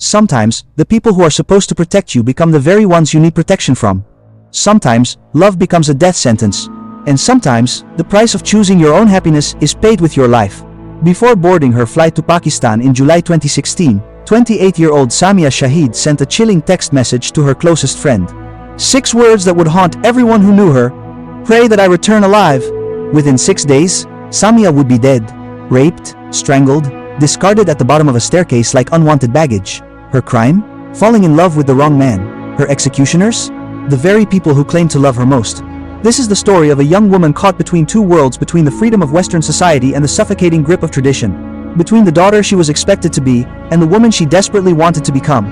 Sometimes, the people who are supposed to protect you become the very ones you need protection from. Sometimes, love becomes a death sentence. And sometimes, the price of choosing your own happiness is paid with your life. Before boarding her flight to Pakistan in July 2016, 28-year-old Samia Shahid sent a chilling text message to her closest friend. 6 words that would haunt everyone who knew her. Pray that I return alive. Within 6 days, Samia would be dead, raped, strangled, discarded at the bottom of a staircase like unwanted baggage. Her crime? Falling in love with the wrong man. Her executioners? The very people who claimed to love her most. This is the story of a young woman caught between 2 worlds, between the freedom of Western society and the suffocating grip of tradition. Between the daughter she was expected to be, and the woman she desperately wanted to become.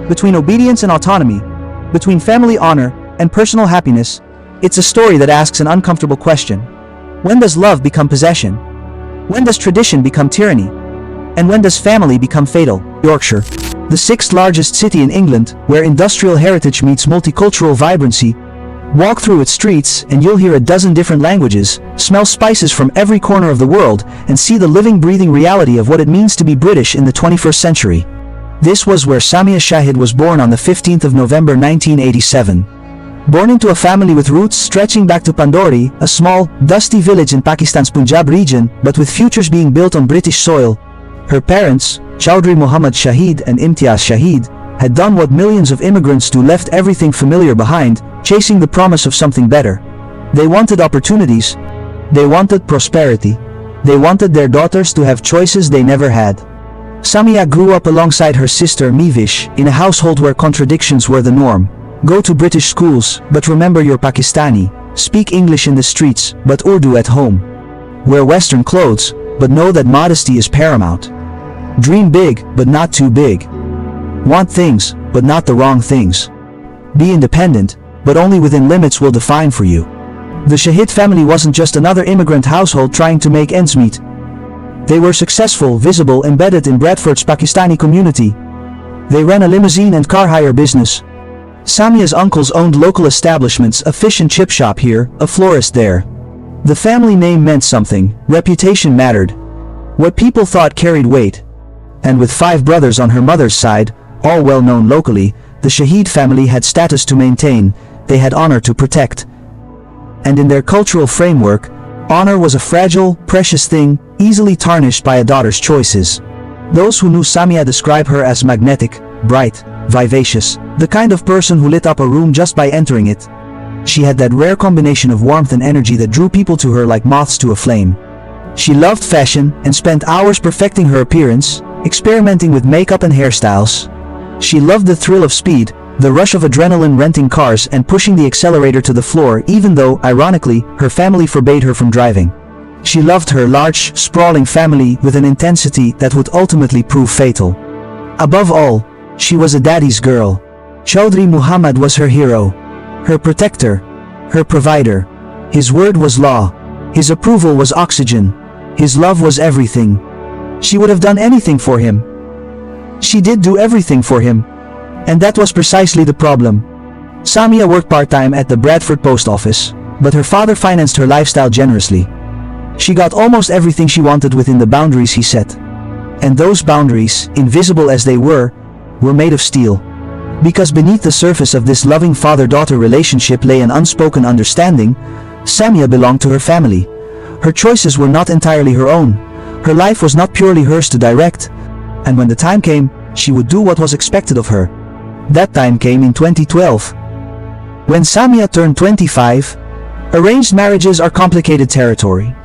Between obedience and autonomy. Between family honor and personal happiness. It's a story that asks an uncomfortable question. When does love become possession? When does tradition become tyranny? And when does family become fatal? Yorkshire, the 6th largest city in England, where industrial heritage meets multicultural vibrancy. Walk through its streets and you'll hear a dozen different languages, smell spices from every corner of the world, and see the living, breathing reality of what it means to be British in the 21st century. This was where Samia Shahid was born on the 15th of November 1987. Born into a family with roots stretching back to Pandori, a small, dusty village in Pakistan's Punjab region, but with futures being built on British soil. Her parents, Chaudhry Muhammad Shahid and Imtiaz Shahid, had done what millions of immigrants do, left everything familiar behind, chasing the promise of something better. They wanted opportunities. They wanted prosperity. They wanted their daughters to have choices they never had. Samia grew up alongside her sister Mivish, in a household where contradictions were the norm. Go to British schools, but remember you're Pakistani. Speak English in the streets, but Urdu at home. Wear Western clothes, but know that modesty is paramount. Dream big, but not too big. Want things, but not the wrong things. Be independent, but only within limits we'll define for you. The Shahid family wasn't just another immigrant household trying to make ends meet. They were successful, visible, embedded in Bradford's Pakistani community. They ran a limousine and car hire business. Samia's uncles owned local establishments, a fish and chip shop here, a florist there. The family name meant something, reputation mattered. What people thought carried weight. And with 5 brothers on her mother's side, all well known locally, the Shahid family had status to maintain, they had honor to protect. And in their cultural framework, honor was a fragile, precious thing, easily tarnished by a daughter's choices. Those who knew Samia describe her as magnetic, bright, vivacious, the kind of person who lit up a room just by entering it. She had that rare combination of warmth and energy that drew people to her like moths to a flame. She loved fashion and spent hours perfecting her appearance, experimenting with makeup and hairstyles. She loved the thrill of speed, the rush of adrenaline, renting cars and pushing the accelerator to the floor, even though, ironically, her family forbade her from driving. She loved her large, sprawling family with an intensity that would ultimately prove fatal. Above all, she was a daddy's girl. Chaudhry Muhammad was her hero, her protector, her provider. His word was law. His approval was oxygen. His love was everything. She would have done anything for him. She did do everything for him. And that was precisely the problem. Samia worked part-time at the Bradford post office, but her father financed her lifestyle generously. She got almost everything she wanted within the boundaries he set. And those boundaries, invisible as they were made of steel. Because beneath the surface of this loving father-daughter relationship lay an unspoken understanding. Samia belonged to her family. Her choices were not entirely her own. Her life was not purely hers to direct. And when the time came, she would do what was expected of her. That time came in 2012. When Samia turned 25, arranged marriages are complicated territory.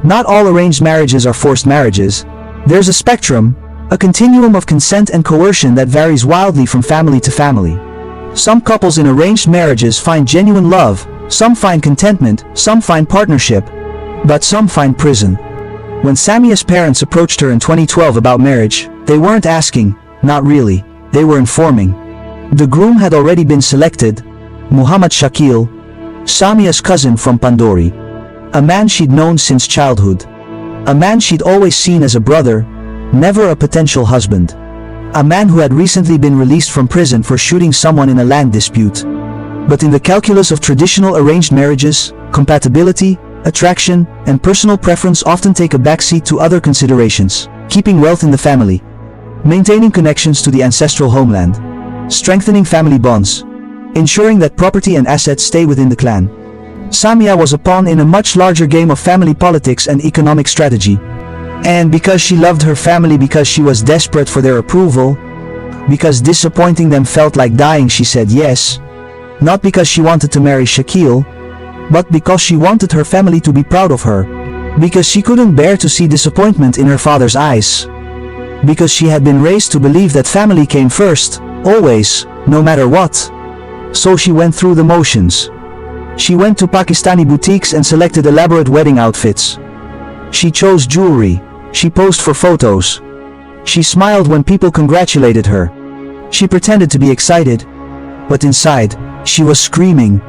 Not all arranged marriages are forced marriages. There's a spectrum, a continuum of consent and coercion that varies wildly from family to family. Some couples in arranged marriages find genuine love, some find contentment, some find partnership, but some find prison. When Samia's parents approached her in 2012 about marriage, they weren't asking, not really, they were informing. The groom had already been selected, Muhammad Shakil, Samia's cousin from Pandori. A man she'd known since childhood. A man she'd always seen as a brother, never a potential husband. A man who had recently been released from prison for shooting someone in a land dispute. But in the calculus of traditional arranged marriages, compatibility, attraction, and personal preference often take a backseat to other considerations. Keeping wealth in the family. maintaining connections to the ancestral homeland, strengthening family bonds, ensuring that property and assets stay within the clan. Samia was a pawn in a much larger game of family politics and economic strategy. And because she loved her family, because she was desperate for their approval, because disappointing them felt like dying, she said yes. Not because she wanted to marry Shakil, but because she wanted her family to be proud of her. Because she couldn't bear to see disappointment in her father's eyes. Because she had been raised to believe that family came first, always, no matter what. So she went through the motions. She went to Pakistani boutiques and selected elaborate wedding outfits. She chose jewelry. She posed for photos. She smiled when people congratulated her. She pretended to be excited, but inside, she was screaming.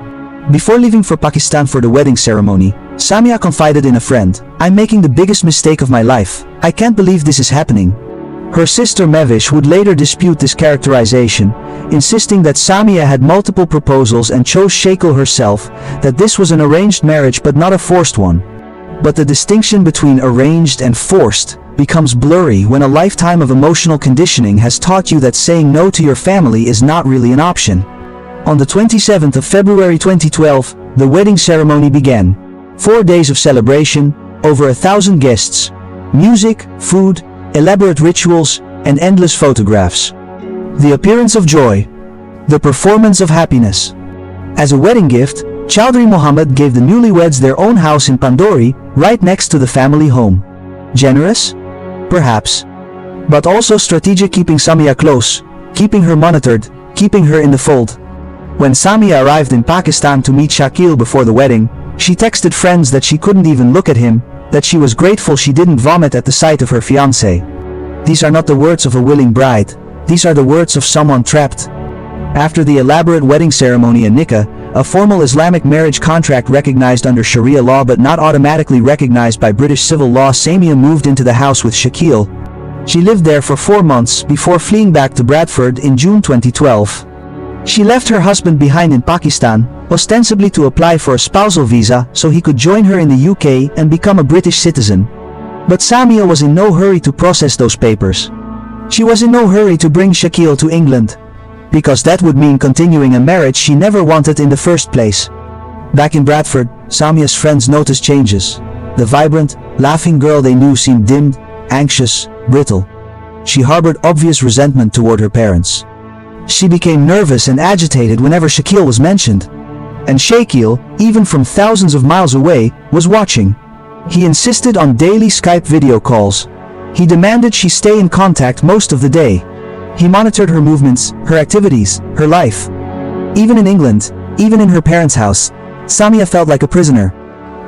Before leaving for Pakistan for the wedding ceremony, Samia confided in a friend, "I'm making the biggest mistake of my life. I can't believe this is happening." Her sister Mevish would later dispute this characterization, insisting that Samia had multiple proposals and chose Shakil herself, that this was an arranged marriage but not a forced one. But the distinction between arranged and forced becomes blurry when a lifetime of emotional conditioning has taught you that saying no to your family is not really an option. On the 27th of February 2012, the wedding ceremony began. 4 days of celebration, over 1,000 guests, music, food, elaborate rituals, and endless photographs. The appearance of joy. The performance of happiness. As a wedding gift, Chaudhry Muhammad gave the newlyweds their own house in Pandori, right next to the family home. Generous? Perhaps. But also strategic, keeping Samia close, keeping her monitored, keeping her in the fold. When Samia arrived in Pakistan to meet Shakil before the wedding, she texted friends that she couldn't even look at him, that she was grateful she didn't vomit at the sight of her fiancé. These are not the words of a willing bride, these are the words of someone trapped. After the elaborate wedding ceremony and nikah, a formal Islamic marriage contract recognized under Sharia law but not automatically recognized by British civil law, Samia moved into the house with Shakil. She lived there for 4 months before fleeing back to Bradford in June 2012. She left her husband behind in Pakistan, ostensibly to apply for a spousal visa so he could join her in the UK and become a British citizen. But Samia was in no hurry to process those papers. She was in no hurry to bring Shakil to England, because that would mean continuing a marriage she never wanted in the first place. Back in Bradford, Samia's friends noticed changes. The vibrant, laughing girl they knew seemed dimmed, anxious, brittle. She harbored obvious resentment toward her parents. She became nervous and agitated whenever Shakil was mentioned. And Shakil, even from thousands of miles away, was watching. He insisted on daily Skype video calls. He demanded she stay in contact most of the day. He monitored her movements, her activities, her life. Even in England, even in her parents' house, Samia felt like a prisoner.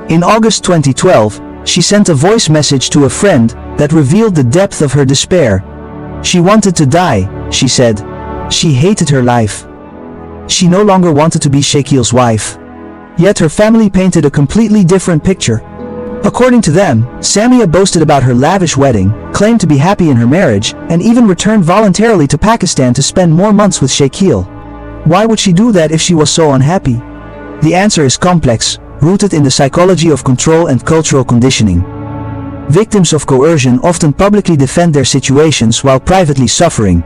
In August 2012, she sent a voice message to a friend that revealed the depth of her despair. She wanted to die, she said. She hated her life. She no longer wanted to be Shakil's wife. Yet her family painted a completely different picture. According to them, Samia boasted about her lavish wedding, claimed to be happy in her marriage, and even returned voluntarily to Pakistan to spend more months with Shakil. Why would she do that if she was so unhappy? The answer is complex, rooted in the psychology of control and cultural conditioning. Victims of coercion often publicly defend their situations while privately suffering.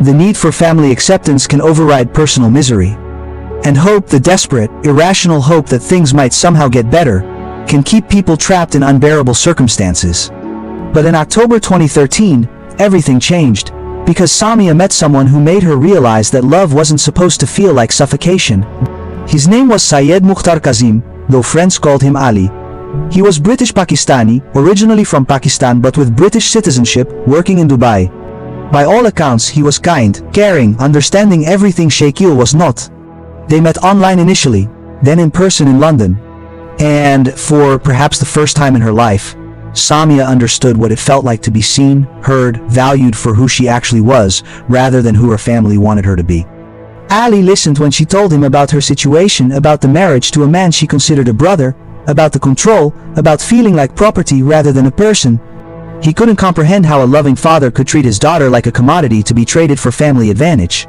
The need for family acceptance can override personal misery. And hope, the desperate, irrational hope that things might somehow get better, can keep people trapped in unbearable circumstances. But in October 2013, everything changed, because Samia met someone who made her realize that love wasn't supposed to feel like suffocation. His name was Syed Mukhtar Kazim, though friends called him Ali. He was British Pakistani, originally from Pakistan but with British citizenship, working in Dubai. By all accounts, he was kind, caring, understanding everything Shakil was not. They met online initially, then in person in London. And, for perhaps the first time in her life, Samia understood what it felt like to be seen, heard, valued for who she actually was, rather than who her family wanted her to be. Ali listened when she told him about her situation, about the marriage to a man she considered a brother, about the control, about feeling like property rather than a person. He couldn't comprehend how a loving father could treat his daughter like a commodity to be traded for family advantage.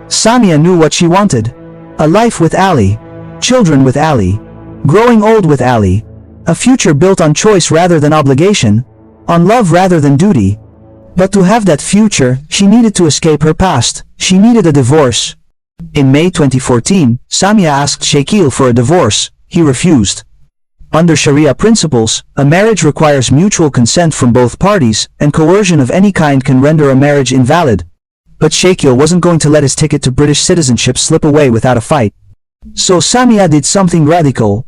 Samia knew what she wanted. A life with Ali. Children with Ali. Growing old with Ali. A future built on choice rather than obligation. On love rather than duty. But to have that future, she needed to escape her past. She needed a divorce. In May 2014, Samia asked Shakil for a divorce. He refused. Under Sharia principles, a marriage requires mutual consent from both parties, and coercion of any kind can render a marriage invalid. But Shakil wasn't going to let his ticket to British citizenship slip away without a fight. So Samia did something radical.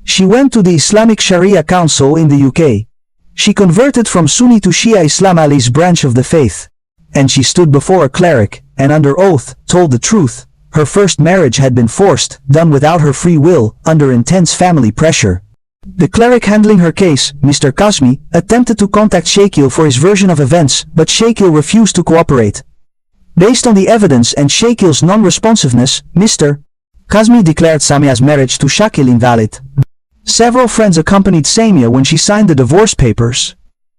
She went to the Islamic Sharia Council in the UK. She converted from Sunni to Shia Islam, Ali's branch of the faith. And she stood before a cleric, and under oath, told the truth. Her first marriage had been forced, done without her free will, under intense family pressure. The cleric handling her case, Mr. Kazmi, attempted to contact Shakil for his version of events, but Shakil refused to cooperate. Based on the evidence and Shakil's non-responsiveness, Mr. Kazmi declared Samia's marriage to Shakil invalid. Several friends accompanied Samia when she signed the divorce papers.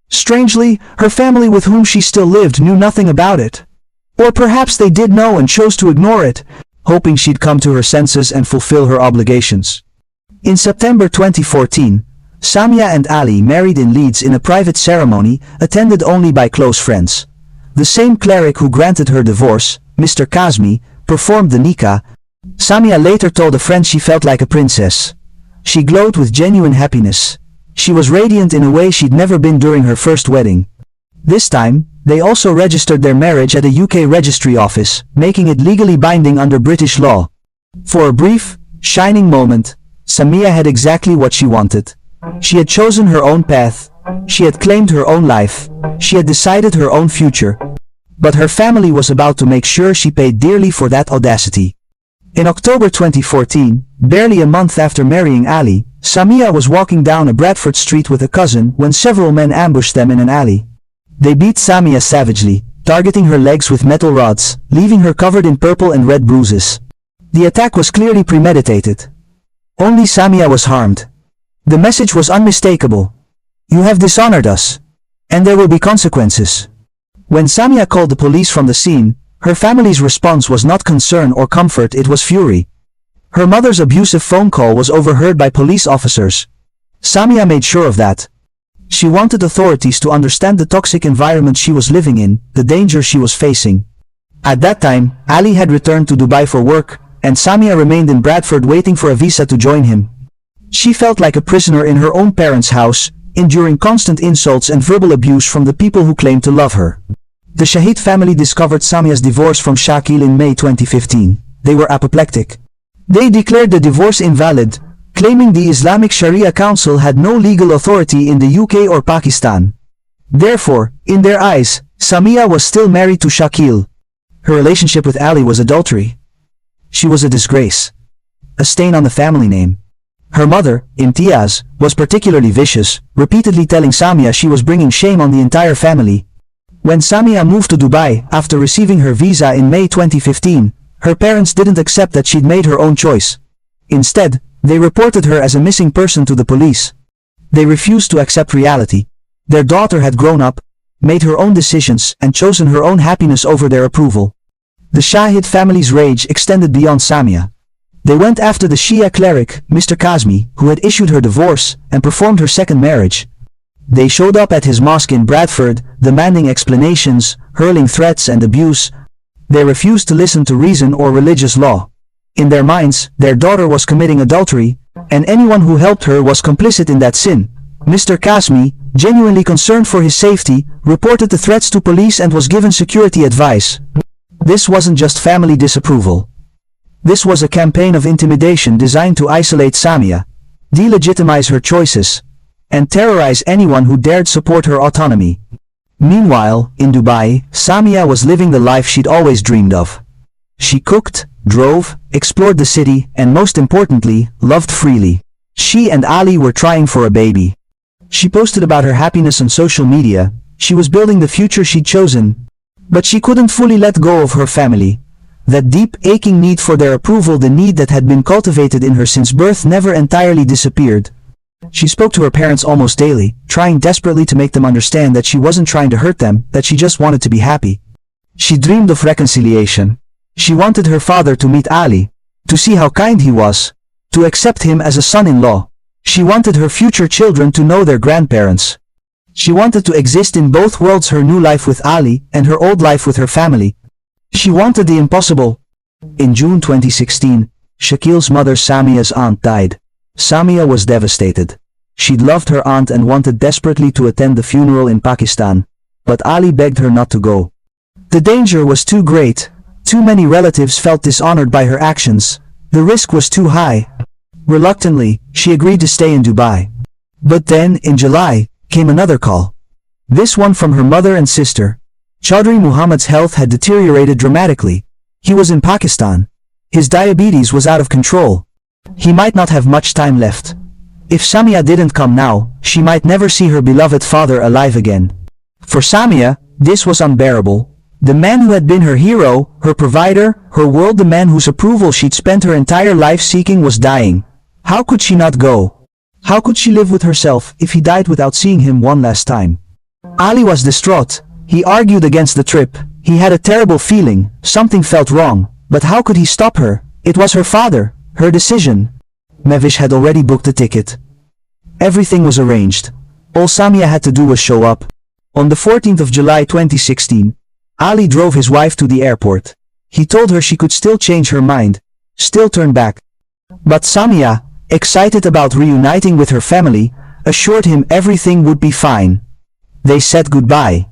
Strangely, her family with whom she still lived knew nothing about it. Or perhaps they did know and chose to ignore it, hoping she'd come to her senses and fulfill her obligations. In September 2014, Samia and Ali married in Leeds in a private ceremony, attended only by close friends. The same cleric who granted her divorce, Mr. Kazmi, performed the nikah. Samia later told a friend she felt like a princess. She glowed with genuine happiness. She was radiant in a way she'd never been during her first wedding. This time, they also registered their marriage at a UK registry office, making it legally binding under British law. For a brief, shining moment, Samia had exactly what she wanted. She had chosen her own path. She had claimed her own life. She had decided her own future. But her family was about to make sure she paid dearly for that audacity. In October 2014, barely a month after marrying Ali, Samia was walking down a Bradford street with a cousin when several men ambushed them in an alley. They beat Samia savagely, targeting her legs with metal rods, leaving her covered in purple and red bruises. The attack was clearly premeditated. Only Samia was harmed. The message was unmistakable. You have dishonored us. And there will be consequences. When Samia called the police from the scene, her family's response was not concern or comfort, it was fury. Her mother's abusive phone call was overheard by police officers. Samia made sure of that. She wanted authorities to understand the toxic environment she was living in, the danger she was facing. At that time, Ali had returned to Dubai for work, and Samia remained in Bradford waiting for a visa to join him. She felt like a prisoner in her own parents' house, enduring constant insults and verbal abuse from the people who claimed to love her. The Shahid family discovered Samia's divorce from Shakil in May 2015. They were apoplectic. They declared the divorce invalid, claiming the Islamic Sharia Council had no legal authority in the UK or Pakistan. Therefore, in their eyes, Samia was still married to Shakil. Her relationship with Ali was adultery. She was a disgrace. A stain on the family name. Her mother, Imtiaz, was particularly vicious, repeatedly telling Samia she was bringing shame on the entire family. When Samia moved to Dubai after receiving her visa in May 2015, her parents didn't accept that she'd made her own choice. Instead, they reported her as a missing person to the police. They refused to accept reality. Their daughter had grown up, made her own decisions, and chosen her own happiness over their approval. The Shahid family's rage extended beyond Samia. They went after the Shia cleric, Mr. Kazmi, who had issued her divorce and performed her second marriage. They showed up at his mosque in Bradford, demanding explanations, hurling threats and abuse. They refused to listen to reason or religious law. In their minds, their daughter was committing adultery, and anyone who helped her was complicit in that sin. Mr. Kazmi, genuinely concerned for his safety, reported the threats to police and was given security advice. This wasn't just family disapproval. This was a campaign of intimidation designed to isolate Samia, delegitimize her choices, and terrorize anyone who dared support her autonomy. Meanwhile, in Dubai, Samia was living the life she'd always dreamed of. She cooked, drove, explored the city, and most importantly, loved freely. She and Ali were trying for a baby. She posted about her happiness on social media. She was building the future she'd chosen. But she couldn't fully let go of her family. That deep, aching need for their approval, the need that had been cultivated in her since birth, never entirely disappeared. She spoke to her parents almost daily, trying desperately to make them understand that she wasn't trying to hurt them, that she just wanted to be happy. She dreamed of reconciliation. She wanted her father to meet Ali, to see how kind he was, to accept him as a son-in-law. She wanted her future children to know their grandparents. She wanted to exist in both worlds, her new life with Ali and her old life with her family. She wanted the impossible. In June 2016, Shakil's mother Samia's aunt died. Samia was devastated. She'd loved her aunt and wanted desperately to attend the funeral in Pakistan, but Ali begged her not to go. The danger was too great. Too many relatives felt dishonored by her actions. The risk was too high. Reluctantly, she agreed to stay in Dubai. But then, in July, came another call. This one from her mother and sister. Chaudhry Muhammad's health had deteriorated dramatically. He was in Pakistan. His diabetes was out of control. He might not have much time left. If Samia didn't come now, she might never see her beloved father alive again. For Samia, this was unbearable. The man who had been her hero, her provider, her world, the man whose approval she'd spent her entire life seeking, was dying. How could she not go? How could she live with herself if he died without seeing him one last time? Ali was distraught. He argued against the trip. He had a terrible feeling. Something felt wrong. But how could he stop her? It was her father. Her decision. Mevish had already booked the ticket. Everything was arranged. All Samia had to do was show up. On the 14th of July 2016, Ali drove his wife to the airport. He told her she could still change her mind, still turn back. But Samia, excited about reuniting with her family, assured him everything would be fine. They said goodbye.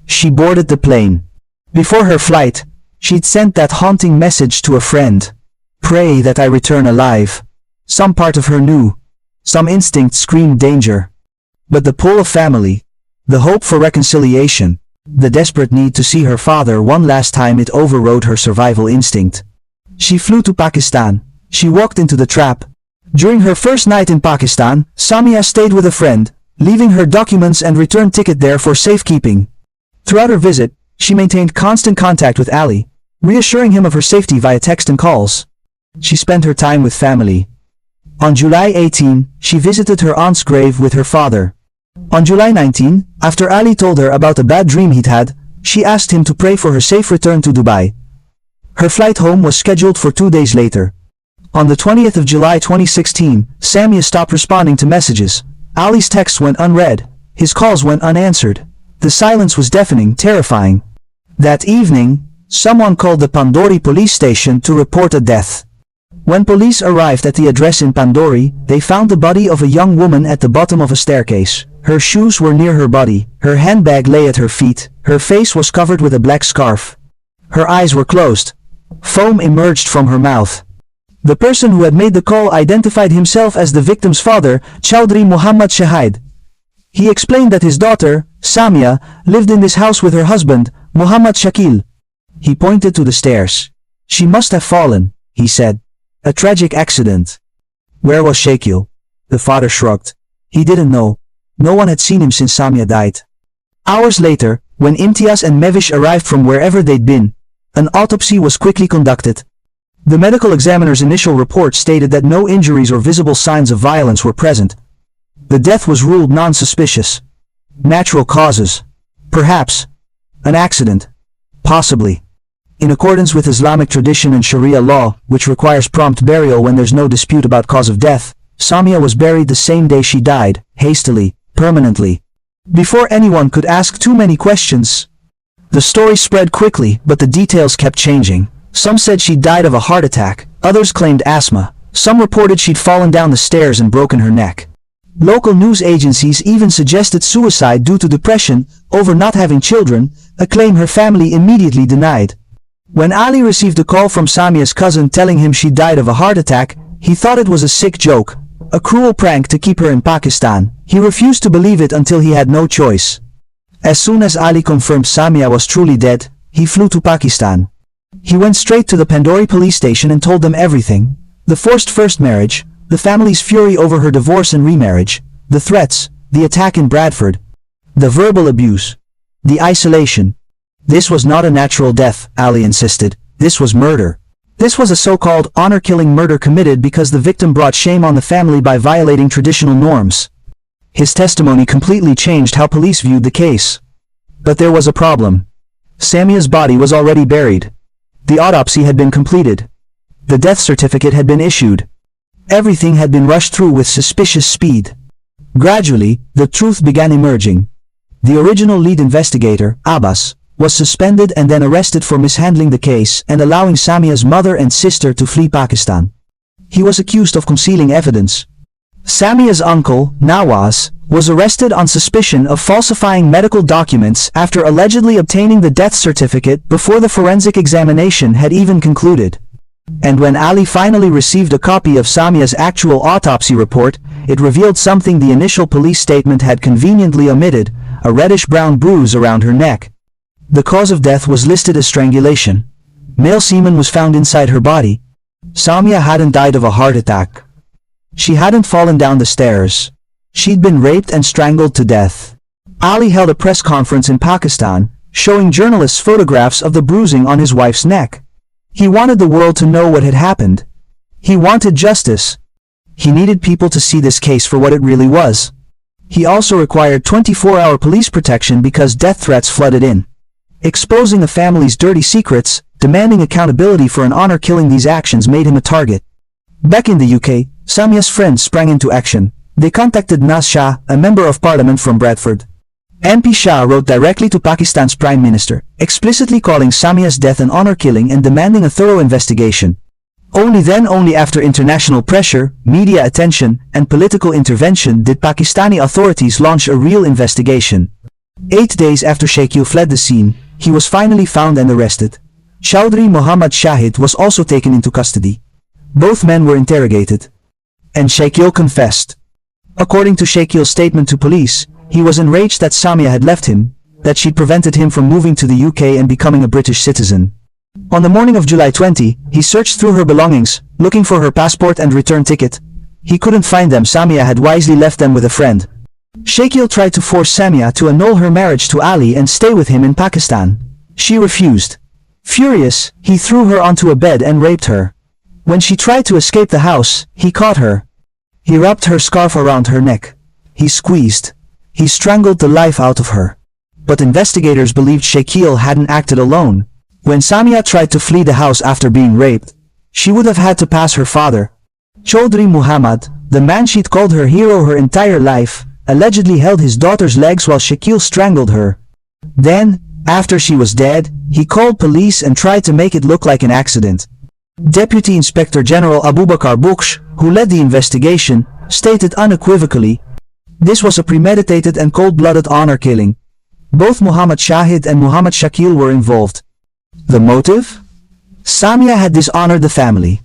She boarded the plane. Before her flight, she'd sent that haunting message to a friend. Pray that I return alive. Some part of her knew. Some instinct screamed danger. But the pull of family, the hope for reconciliation, the desperate need to see her father one last time, it overrode her survival instinct. She flew to Pakistan. She walked into the trap. During her first night in Pakistan, Samia stayed with a friend, leaving her documents and return ticket there for safekeeping. Throughout her visit, she maintained constant contact with Ali, reassuring him of her safety via text and calls. She spent her time with family. On July 18, she visited her aunt's grave with her father. On July 19, after Ali told her about a bad dream he'd had, she asked him to pray for her safe return to Dubai. Her flight home was scheduled for 2 days later. On the 20th of July 2016, Samia stopped responding to messages. Ali's texts went unread. His calls went unanswered. The silence was deafening, terrifying. That evening, someone called the Pandori police station to report a death. When police arrived at the address in Pandori, they found the body of a young woman at the bottom of a staircase. Her shoes were near her body, her handbag lay at her feet, her face was covered with a black scarf. Her eyes were closed. Foam emerged from her mouth. The person who had made the call identified himself as the victim's father, Chaudhry Muhammad Shahid. He explained that his daughter, Samia, lived in this house with her husband, Muhammad Shakil. He pointed to the stairs. She must have fallen, he said. A tragic accident. Where was Shakil? The father shrugged. He didn't know. No one had seen him since Samia died. Hours later, when Imtiaz and Mevish arrived from wherever they'd been, an autopsy was quickly conducted. The medical examiner's initial report stated that no injuries or visible signs of violence were present. The death was ruled non-suspicious. Natural causes. Perhaps. An accident. Possibly. In accordance with Islamic tradition and Sharia law, which requires prompt burial when there's no dispute about cause of death, Samia was buried the same day she died, hastily, permanently. Before anyone could ask too many questions. The story spread quickly, but the details kept changing. Some said she died of a heart attack, others claimed asthma, some reported she'd fallen down the stairs and broken her neck. Local news agencies even suggested suicide due to depression over not having children, a claim her family immediately denied. When Ali received a call from Samia's cousin telling him she died of a heart attack, he thought it was a sick joke, a cruel prank to keep her in Pakistan. He refused to believe it until he had no choice. As soon as Ali confirmed Samia was truly dead, he flew to Pakistan. He went straight to the Pandori police station and told them everything. The forced first marriage, the family's fury over her divorce and remarriage, the threats, the attack in Bradford, the verbal abuse, the isolation. This was not a natural death, Ali insisted. This was murder. This was a so-called honor-killing murder committed because the victim brought shame on the family by violating traditional norms. His testimony completely changed how police viewed the case. But there was a problem. Samia's body was already buried. The autopsy had been completed. The death certificate had been issued. Everything had been rushed through with suspicious speed. Gradually, the truth began emerging. The original lead investigator, Abbas, was suspended and then arrested for mishandling the case and allowing Samia's mother and sister to flee Pakistan. He was accused of concealing evidence. Samia's uncle, Nawaz, was arrested on suspicion of falsifying medical documents after allegedly obtaining the death certificate before the forensic examination had even concluded. And when Ali finally received a copy of Samia's actual autopsy report, it revealed something the initial police statement had conveniently omitted: a reddish-brown bruise around her neck. The cause of death was listed as strangulation. Male semen was found inside her body. Samia hadn't died of a heart attack. She hadn't fallen down the stairs. She'd been raped and strangled to death. Ali held a press conference in Pakistan, showing journalists photographs of the bruising on his wife's neck. He wanted the world to know what had happened. He wanted justice. He needed people to see this case for what it really was. He also required 24-hour police protection because death threats flooded in. Exposing a family's dirty secrets, demanding accountability for an honor-killing these actions made him a target. Back in the UK, Samia's friends sprang into action. They contacted Naz Shah, a member of parliament from Bradford. MP Shah wrote directly to Pakistan's Prime Minister, explicitly calling Samia's death an honor killing and demanding a thorough investigation. Only after international pressure, media attention, and political intervention did Pakistani authorities launch a real investigation. 8 days after Shakil fled the scene, he was finally found and arrested. Chaudhry Muhammad Shahid was also taken into custody. Both men were interrogated. And Shakil confessed. According to Shakil's statement to police, he was enraged that Samia had left him, that she'd prevented him from moving to the UK and becoming a British citizen. On the morning of July 20, he searched through her belongings, looking for her passport and return ticket. He couldn't find them. Samia had wisely left them with a friend. Shakil tried to force Samia to annul her marriage to Ali and stay with him in Pakistan. She refused. Furious, he threw her onto a bed and raped her. When she tried to escape the house, he caught her. He wrapped her scarf around her neck. He squeezed. He strangled the life out of her. But investigators believed Shakil hadn't acted alone. When Samia tried to flee the house after being raped, she would have had to pass her father. Chaudhry Muhammad, the man she'd called her hero her entire life, allegedly held his daughter's legs while Shakil strangled her. Then, after she was dead, he called police and tried to make it look like an accident. Deputy Inspector General Abubakar Buksh, who led the investigation, stated unequivocally, "This was a premeditated and cold-blooded honor killing. Both Muhammad Shahid and Muhammad Shakil were involved." The motive? Samia had dishonored the family.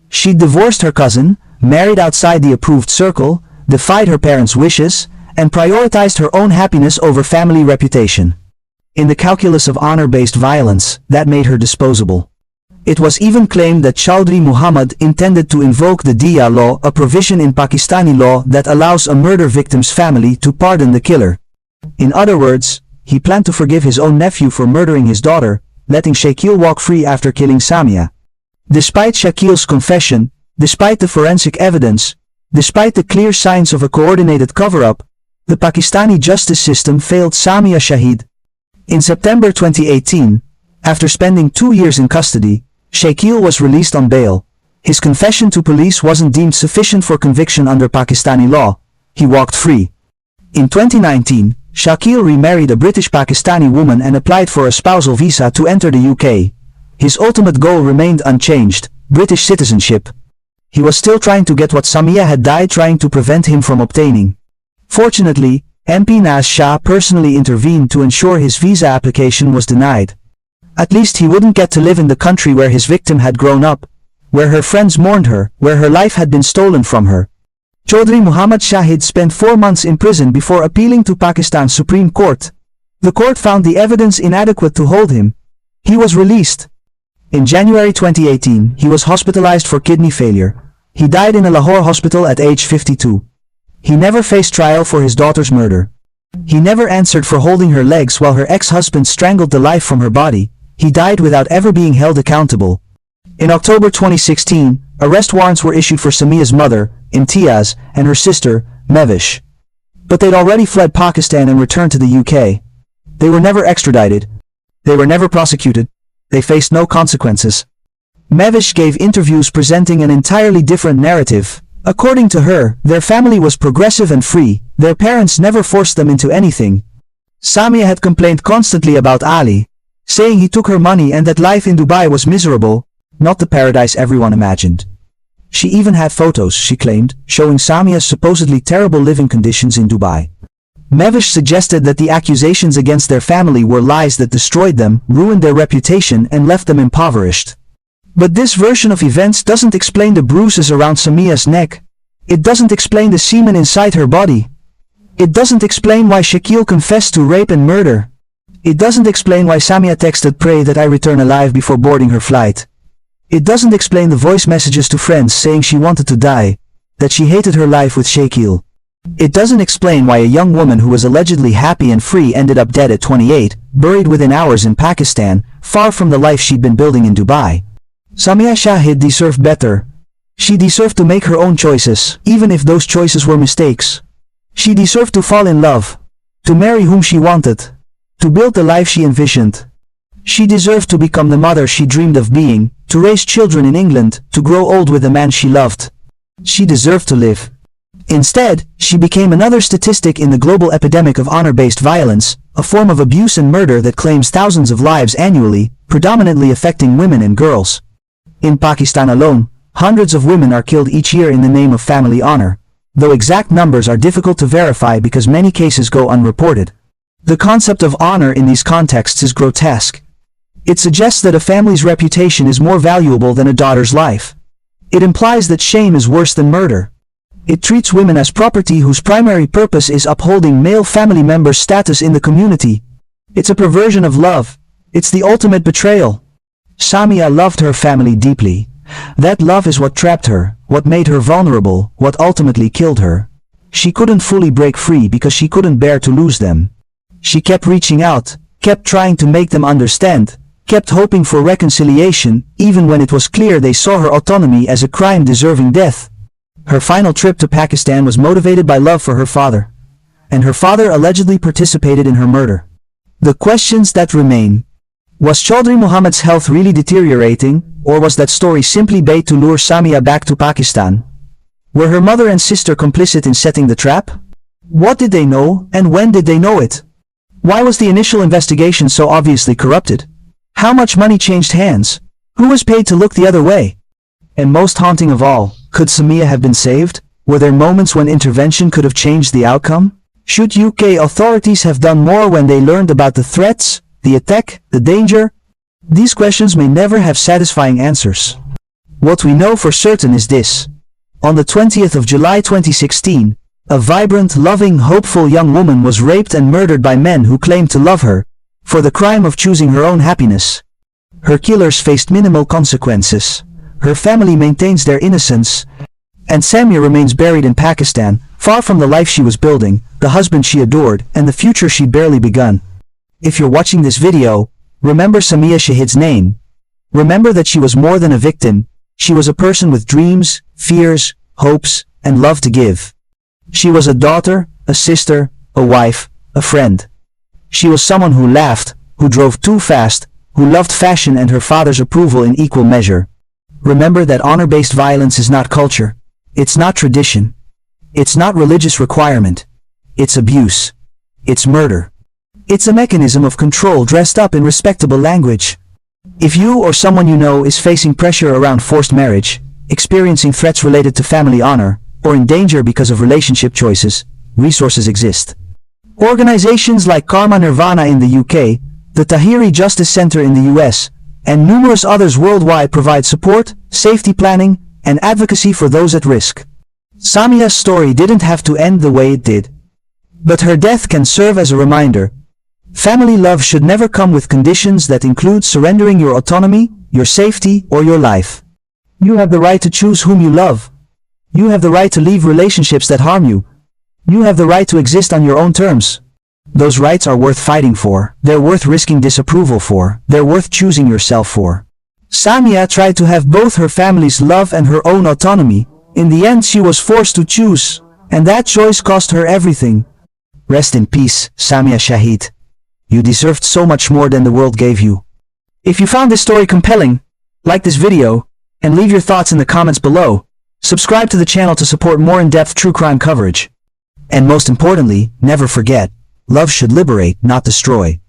She'd divorced her cousin, married outside the approved circle, defied her parents' wishes, and prioritized her own happiness over family reputation. In the calculus of honor-based violence, that made her disposable. It was even claimed that Chaudhry Muhammad intended to invoke the Diya law, a provision in Pakistani law that allows a murder victim's family to pardon the killer. In other words, he planned to forgive his own nephew for murdering his daughter, letting Shakil walk free after killing Samia. Despite Shakil's confession, despite the forensic evidence, despite the clear signs of a coordinated cover-up, the Pakistani justice system failed Samia Shahid. In September 2018, after spending 2 years in custody, Shakil was released on bail. His confession to police wasn't deemed sufficient for conviction under Pakistani law. He walked free. In 2019, Shakil remarried a British Pakistani woman and applied for a spousal visa to enter the UK. His ultimate goal remained unchanged: British citizenship. He was still trying to get what Samia had died trying to prevent him from obtaining. Fortunately, MP Naz Shah personally intervened to ensure his visa application was denied. At least he wouldn't get to live in the country where his victim had grown up, where her friends mourned her, where her life had been stolen from her. Chaudhry Muhammad Shahid spent 4 months in prison before appealing to Pakistan's Supreme Court. The court found the evidence inadequate to hold him. He was released. In January 2018, he was hospitalized for kidney failure. He died in a Lahore hospital at age 52. He never faced trial for his daughter's murder. He never answered for holding her legs while her ex-husband strangled the life from her body. He died without ever being held accountable. In October 2016, arrest warrants were issued for Samia's mother, Imtiaz, and her sister, Mevish. But they'd already fled Pakistan and returned to the UK. They were never extradited. They were never prosecuted. They faced no consequences. Mevish gave interviews presenting an entirely different narrative. According to her, their family was progressive and free. Their parents never forced them into anything. Samia had complained constantly about Ali, saying he took her money and that life in Dubai was miserable, not the paradise everyone imagined. She even had photos, she claimed, showing Samia's supposedly terrible living conditions in Dubai. Mevish suggested that the accusations against their family were lies that destroyed them, ruined their reputation and left them impoverished. But this version of events doesn't explain the bruises around Samia's neck. It doesn't explain the semen inside her body. It doesn't explain why Shakil confessed to rape and murder. It doesn't explain why Samia texted "Pray that I return alive" before boarding her flight. It doesn't explain the voice messages to friends saying she wanted to die, that she hated her life with Shakil. It doesn't explain why a young woman who was allegedly happy and free ended up dead at 28, buried within hours in Pakistan, far from the life she'd been building in Dubai. Samia Shahid deserved better. She deserved to make her own choices, even if those choices were mistakes. She deserved to fall in love, to marry whom she wanted, to build the life she envisioned. She deserved to become the mother she dreamed of being, to raise children in England, to grow old with the man she loved. She deserved to live. Instead, she became another statistic in the global epidemic of honor-based violence, a form of abuse and murder that claims thousands of lives annually, predominantly affecting women and girls. In Pakistan alone, hundreds of women are killed each year in the name of family honor, though exact numbers are difficult to verify because many cases go unreported. The concept of honor in these contexts is grotesque. It suggests that a family's reputation is more valuable than a daughter's life. It implies that shame is worse than murder. It treats women as property whose primary purpose is upholding male family members' status in the community. It's a perversion of love. It's the ultimate betrayal. Samia loved her family deeply. That love is what trapped her, what made her vulnerable, what ultimately killed her. She couldn't fully break free because she couldn't bear to lose them. She kept reaching out, kept trying to make them understand, kept hoping for reconciliation, even when it was clear they saw her autonomy as a crime deserving death. Her final trip to Pakistan was motivated by love for her father, and her father allegedly participated in her murder. The questions that remain: was Chaudhry Muhammad's health really deteriorating, or was that story simply bait to lure Samia back to Pakistan? Were her mother and sister complicit in setting the trap? What did they know, and when did they know it? Why was the initial investigation so obviously corrupted? How much money changed hands? Who was paid to look the other way? And most haunting of all, could Samia have been saved? Were there moments when intervention could have changed the outcome? Should UK authorities have done more when they learned about the threats, the attack, the danger? These questions may never have satisfying answers. What we know for certain is this. On the 20th of July 2016, a vibrant, loving, hopeful young woman was raped and murdered by men who claimed to love her, for the crime of choosing her own happiness. Her killers faced minimal consequences. Her family maintains their innocence, and Samia remains buried in Pakistan, far from the life she was building, the husband she adored, and the future she'd barely begun. If you're watching this video, remember Samia Shahid's name. Remember that she was more than a victim. She was a person with dreams, fears, hopes, and love to give. She was a daughter, a sister, a wife, a friend. She was someone who laughed, who drove too fast, who loved fashion and her father's approval in equal measure. Remember that honor-based violence is not culture. It's not tradition. It's not religious requirement. It's abuse. It's murder. It's a mechanism of control dressed up in respectable language. If you or someone you know is facing pressure around forced marriage, experiencing threats related to family honor, or in danger because of relationship choices, resources exist. Organizations like Karma Nirvana in the UK, the Tahiri Justice Center in the US, and numerous others worldwide provide support, safety planning, and advocacy for those at risk. Samia's story didn't have to end the way it did. But her death can serve as a reminder. Family love should never come with conditions that include surrendering your autonomy, your safety, or your life. You have the right to choose whom you love. You have the right to leave relationships that harm you. You have the right to exist on your own terms. Those rights are worth fighting for. They're worth risking disapproval for. They're worth choosing yourself for. Samia tried to have both her family's love and her own autonomy. In the end, she was forced to choose, and that choice cost her everything. Rest in peace, Samia Shahid. You deserved so much more than the world gave you. If you found this story compelling, like this video, and leave your thoughts in the comments below. Subscribe to the channel to support more in-depth true crime coverage. And most importantly, never forget, Love should liberate, not destroy.